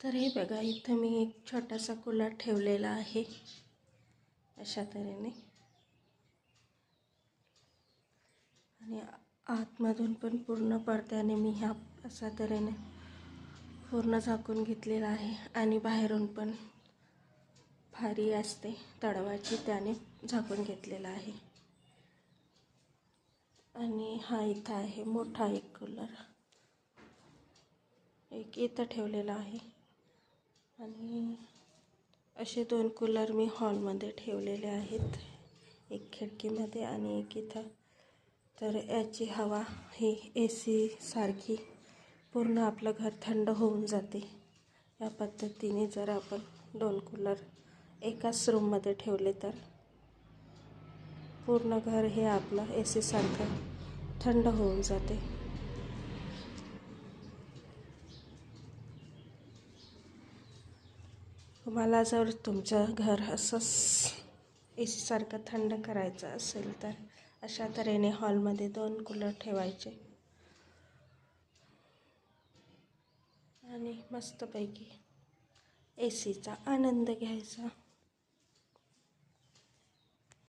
तर हे बघा, इथं मी एक छोटासा कूलर ठेवलेला आहे अशा तऱ्हेने, आणि आतमधून पण पूर्ण पडद्याने मी ह्या अशा तऱ्हेने पूर्ण झाकून घेतलेला आहे, आणि बाहेरून पण फारी असते तडवाची, त्याने झाकून घेतलेला आहे. आणि हा इथं आहे मोठा एक कूलर, एक इथं ठेवलेला आहे, आणि असे 2 कूलर मी हॉलमध्ये ठेवलेले आहेत, एक खिडकीमध्ये आणि एक इथं. तर याची हवा ही AC सारखी पूर्ण आपलं घर थंड होऊन जाते. या पद्धतीने जर आपण 2 कूलर एकाच रूममध्ये ठेवले तर पूर्ण घर हे आपलं AC सारखं थंड होऊन जाते. तुम्हाला जर तुमचं घर असंच AC सारखं थंड करायचं असेल तर अशा तऱ्हेने हॉलमध्ये 2 कूलर ठेवायचे आणि मस्तपैकी ACचा आनंद घ्यायचा.